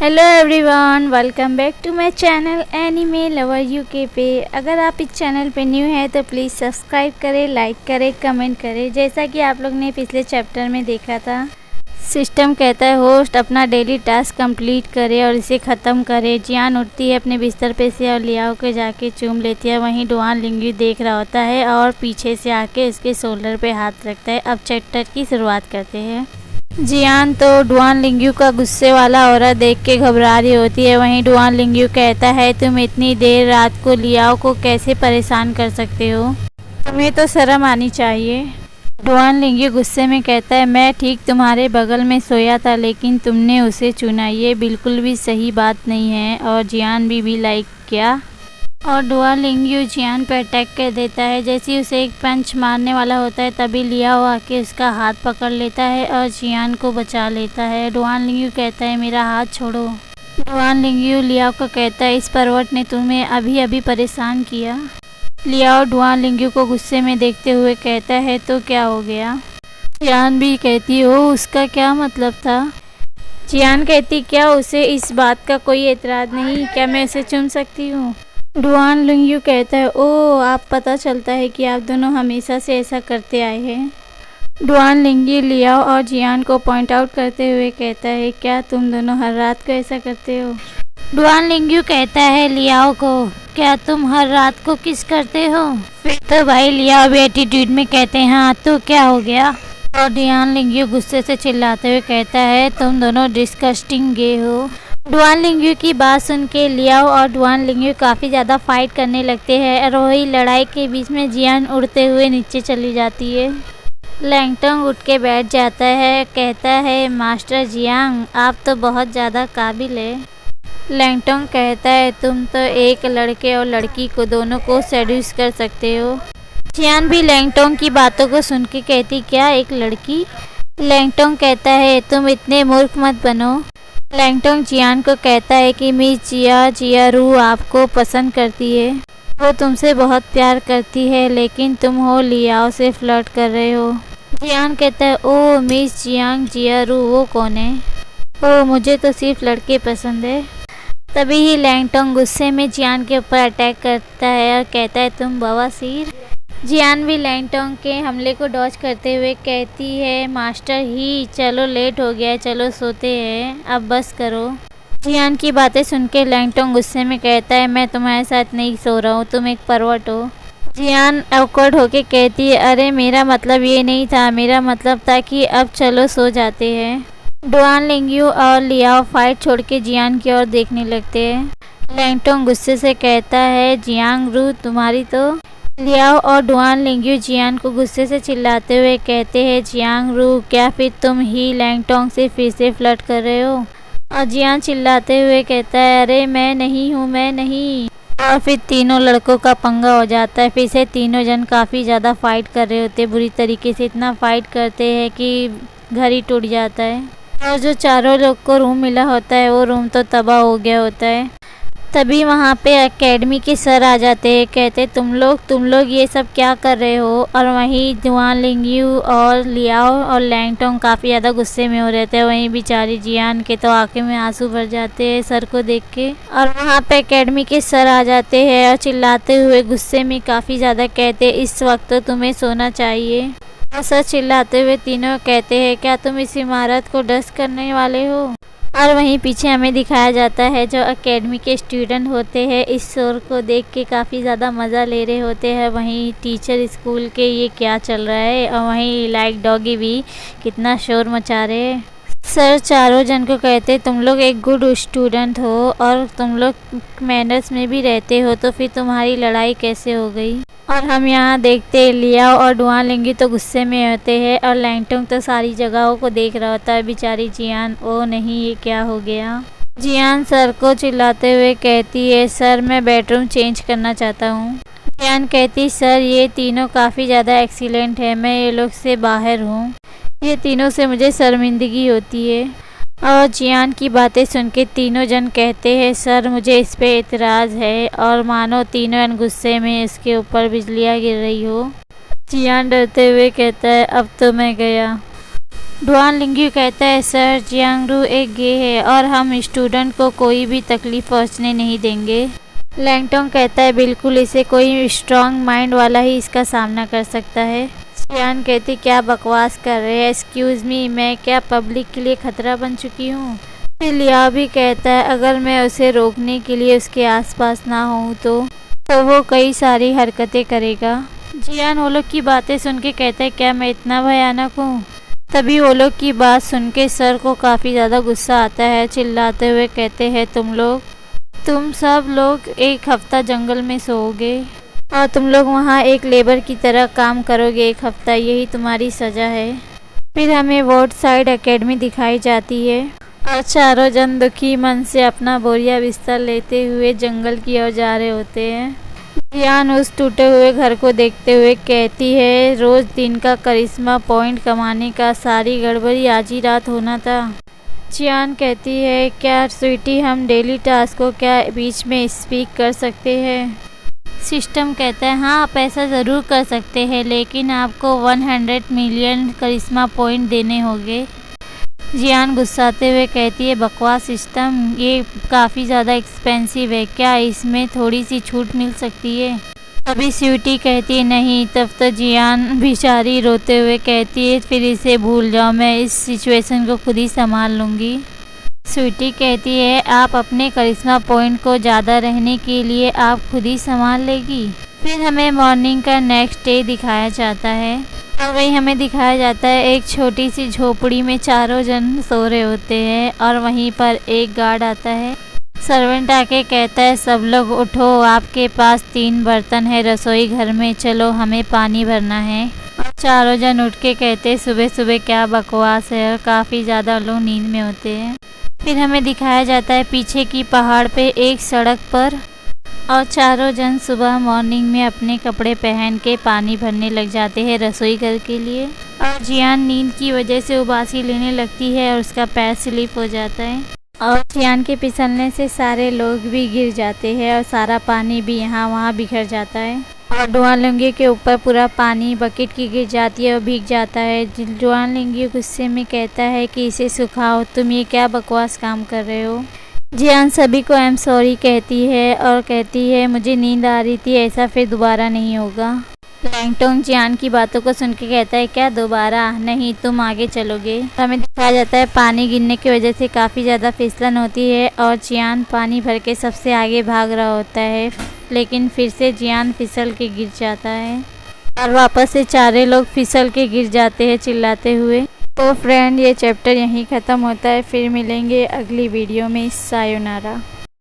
Hello everyone, welcome back to my channel anime lover UK पे। अगर आप इस चैनल पे न्यू हैं तो प्लीज़ सब्सक्राइब करें, लाइक करें, कमेंट करें। जैसा कि आप लोग ने पिछले चैप्टर में देखा था, सिस्टम कहता है होस्ट अपना डेली टास्क कंप्लीट करे और इसे ख़त्म करे। जियान उठती है अपने बिस्तर पे से और लियाओ के जाके चूम लेती है। वहीं डुआन लिंग्यू देख रहा होता है और पीछे से आके उसके शोल्डर पे हाथ रखता है। अब चैप्टर की शुरुआत करते हैं। जियान तो डुआन लिंग्यू का गुस्से वाला औरत देख के घबरा रही होती है। वहीं डुआन लिंग्यू कहता है तुम इतनी देर रात को लियाओ को कैसे परेशान कर सकते हो, तुम्हें तो शर्म आनी चाहिए। डुआन लिंग्यू गुस्से में कहता है मैं ठीक तुम्हारे बगल में सोया था लेकिन तुमने उसे चुना, ये बिल्कुल भी सही बात नहीं है। और जियान भी लाइक क्या, और डुआन लिंग्यू जियान पर अटैक कर देता है। जैसे ही उसे एक पंच मारने वाला होता है तभी लियाओ आके उसका हाथ पकड़ लेता है और जियान को बचा लेता है। डुआन लिंग्यू कहता है मेरा हाथ छोड़ो। डुआन लिंग्यू लियाओ को कहता है इस परवट ने तुम्हें अभी अभी परेशान किया। लियाओ डुआन लिंग्यू को गुस्से में देखते हुए कहता है तो क्या हो गया। जियान भी कहती हो उसका क्या मतलब था। जियान कहती क्या उसे इस बात का कोई एतराज़ नहीं, क्या मैं उसे चुम सकती हूँ। डुआन लिंग्यू कहता है ओह, आप पता चलता है कि आप दोनों हमेशा से ऐसा करते आए हैं। डुआन लिंग्यू लियाओ और जियान को पॉइंट आउट करते हुए कहता है क्या तुम दोनों हर रात को ऐसा करते हो। डुआन लिंग्यू कहता है लियाओ को क्या तुम हर रात को किस करते हो। फिर तो भाई लियाओ भी एटीट्यूड में कहते हैं हाँ तो क्या हो गया। और डुआन लिंग्यू गुस्से से चिल्लाते हुए कहता है तुम दोनों डिस्गस्टिंग गे हो। डुआन लिंग्यू की बात सुन के लियाओ और डुआन लिंग्यू काफ़ी ज़्यादा फाइट करने लगते हैं और वही लड़ाई के बीच में जियान उड़ते हुए नीचे चली जाती है। लैंगटोंग उठ के बैठ जाता है, कहता है मास्टर जियांग आप तो बहुत ज़्यादा काबिल है। लैंगटोंग कहता है तुम तो एक लड़के और लड़की को दोनों को सेड्यूस कर सकते हो। जियान भी लैंगटोंग की बातों को सुन के कहती क्या एक लड़की। लैंगटोंग कहता है तुम इतने मूर्ख मत बनो। लैंगटोंग जियान को कहता है कि मिस जियारू आपको पसंद करती है, वो तुमसे बहुत प्यार करती है लेकिन तुम हो लियाओ से फ्लर्ट कर रहे हो। जियान कहता है ओह मिस जियारू वो कौन है। ओह मुझे तो सिर्फ लड़के पसंद है। तभी ही लैंगटोंग गुस्से में जियान के ऊपर अटैक करता है और कहता है तुम बवासीर। जियान भी लैंगटोंग के हमले को डॉज करते हुए कहती है मास्टर ही चलो लेट हो गया है, चलो सोते हैं, अब बस करो। जियान की बातें सुन के लैंगटोंग गुस्से में कहता है मैं तुम्हारे साथ नहीं सो रहा हूँ, तुम एक परवट हो। जियान ऑकवर्ड होके कहती है अरे मेरा मतलब ये नहीं था, मेरा मतलब था कि अब चलो सो जाते हैं। डुआन लिंग्यू और लियाओ फाइट छोड़ के जियान की ओर देखने लगते हैं। लैंगटोंग गुस्से से कहता है जियांग रू तुम्हारी तो। लियाओ और डुआन लिंग्यू जियान को गुस्से से चिल्लाते हुए कहते हैं जियांग रू क्या फिर तुम ही लैंगटोंग से फिर से फ्लर्ट कर रहे हो। और जियान चिल्लाते हुए कहता है अरे मैं नहीं हूँ, मैं नहीं। और फिर तीनों लड़कों का पंगा हो जाता है। फिर से तीनों जन काफ़ी ज़्यादा फाइट कर रहे होते हैं, बुरी तरीके से इतना फाइट करते हैं कि घर ही टूट जाता है। और जो चारों लोग को रूम मिला होता है वो रूम तो तबाह हो गया होता है। तभी वहाँ पे एकेडमी के सर आ जाते हैं, कहते तुम लोग ये सब क्या कर रहे हो। और वहीं डुआन लिंग्यू और लियाओ और लैंगटोंग काफ़ी ज़्यादा गुस्से में हो रहते हैं। वहीं बेचारी जियान के तो आंखें में आंसू भर जाते हैं सर को देख के। और वहाँ पे एकेडमी के सर आ जाते हैं और चिल्लाते हुए गुस्से में काफ़ी ज़्यादा कहते इस वक्त तो तुम्हें सोना चाहिए। और सर चिल्लाते हुए तीनों कहते हैं क्या तुम इस इमारत को डस्ट करने वाले हो। और वहीं पीछे हमें दिखाया जाता है जो एकेडमी के स्टूडेंट होते हैं इस शोर को देख के काफ़ी ज़्यादा मज़ा ले रहे होते हैं। वहीं टीचर स्कूल के ये क्या चल रहा है। और वहीं लाइक डॉगी भी कितना शोर मचा रहे हैं। सर चारों जन को कहते तुम लोग एक गुड स्टूडेंट हो और तुम लोग मैनर्स में भी रहते हो, तो फिर तुम्हारी लड़ाई कैसे हो गई। और हम यहाँ देखते लियाओ और डुआन लिंग्यू तो गुस्से में होते हैं और लैंगटोंग तो सारी जगहों को देख रहा होता है। बेचारी जियान ओ नहीं ये क्या हो गया। जियान सर को चिल्लाते हुए कहती है सर मैं बेडरूम चेंज करना चाहता हूँ। जियान कहती सर ये तीनों काफ़ी ज़्यादा एक्सीलेंट है, मैं ये लोग से बाहर हूँ, ये तीनों से मुझे शर्मिंदगी होती है। और जियान की बातें सुन के तीनों जन कहते हैं सर मुझे इस पे एतराज़ है। और मानो तीनों जन गुस्से में इसके ऊपर बिजलियाँ गिर रही हो। जियान डरते हुए कहता है अब तो मैं गया। डुआन लिंग्यू कहता है सर जियांगरू एक गे है और हम स्टूडेंट को कोई भी तकलीफ पहुंचने नहीं देंगे। लैंगटोंग कहता है बिल्कुल, इसे कोई स्ट्रॉन्ग माइंड वाला ही इसका सामना कर सकता है। जियान कहती क्या बकवास कर रहे हैं, एक्सक्यूज़ मी, मैं क्या पब्लिक के लिए खतरा बन चुकी हूँ। फिर लिया भी कहता है अगर मैं उसे रोकने के लिए उसके आसपास ना हूँ तो वो कई सारी हरकतें करेगा। जियान वो लोग की बातें सुन के कहता है क्या मैं इतना भयानक हूँ। तभी वो लोग की बात सुन के सर को काफ़ी ज़्यादा गुस्सा आता है। चिल्लाते हुए कहते हैं तुम सब लोग एक हफ्ता जंगल में सोओगे और तुम लोग वहाँ एक लेबर की तरह काम करोगे 1 हफ्ता, यही तुम्हारी सज़ा है। फिर हमें वोट साइड एकेडमी दिखाई जाती है और चारों जन दुखी मन से अपना बोरिया बिस्तर लेते हुए जंगल की ओर जा रहे होते हैं। जियान उस टूटे हुए घर को देखते हुए कहती है रोज़ दिन का करिश्मा पॉइंट कमाने का सारी गड़बड़ी आज ही रात होना था। जियान कहती है क्या स्वीटी हम डेली टास्क को क्या बीच में स्पीक कर सकते हैं। सिस्टम कहता है हाँ आप ऐसा ज़रूर कर सकते हैं लेकिन आपको 100 मिलियन करिश्मा पॉइंट देने होंगे। जियान गुस्साते हुए कहती है बकवास सिस्टम, ये काफ़ी ज़्यादा एक्सपेंसिव है, क्या इसमें थोड़ी सी छूट मिल सकती है। तभी स्वीटी कहती है नहीं। तब तो जियान बेचारी रोते हुए कहती है फिर इसे भूल जाओ, मैं इस सिचुएशन को खुद ही संभाल लूँगी। स्वीटी कहती है आप अपने करिश्मा पॉइंट को ज़्यादा रहने के लिए आप खुद ही संभाल लेगी। फिर हमें मॉर्निंग का नेक्स्ट डे दिखाया जाता है और वही हमें दिखाया जाता है एक छोटी सी झोपड़ी में चारों जन सो रहे होते हैं और वहीं पर एक गार्ड आता है। सर्वेंट आके कहता है सब लोग उठो, आपके पास 3 बर्तन है रसोई घर में, चलो हमें पानी भरना है। और चारों जन उठ के कहते सुबह सुबह क्या बकवास है और काफ़ी ज़्यादा लोग नींद में होते हैं। फिर हमें दिखाया जाता है पीछे की पहाड़ पे एक सड़क पर और चारों जन सुबह मॉर्निंग में अपने कपड़े पहन के पानी भरने लग जाते हैं रसोई घर के लिए। और जियान नींद की वजह से उबासी लेने लगती है और उसका पैर स्लिप हो जाता है और जियान के फिसलने से सारे लोग भी गिर जाते हैं और सारा पानी भी यहाँ वहाँ बिखर जाता है और डुआन लिंग्यू के ऊपर पूरा पानी बकेट की गिर जाती है और भीग जाता है। डुआन लिंग्यू गुस्से में कहता है कि इसे सुखाओ, तुम ये क्या बकवास काम कर रहे हो। जियान सभी को आई एम सॉरी कहती है और कहती है मुझे नींद आ रही थी, ऐसा फिर दोबारा नहीं होगा। लैंगटोंग जियान की बातों को सुन के कहता है क्या दोबारा नहीं, तुम आगे चलोगे। हमें दिखाया जाता है पानी गिरने की वजह से काफ़ी ज़्यादा फिसलन होती है और जियान पानी भर के सबसे आगे भाग रहा होता है, लेकिन फिर से जियान फिसल के गिर जाता है और वापस से चारे लोग फिसल के गिर जाते हैं चिल्लाते हुए। तो फ्रेंड ये चैप्टर यहीं ख़त्म होता है, फिर मिलेंगे अगली वीडियो में। सायोनारा।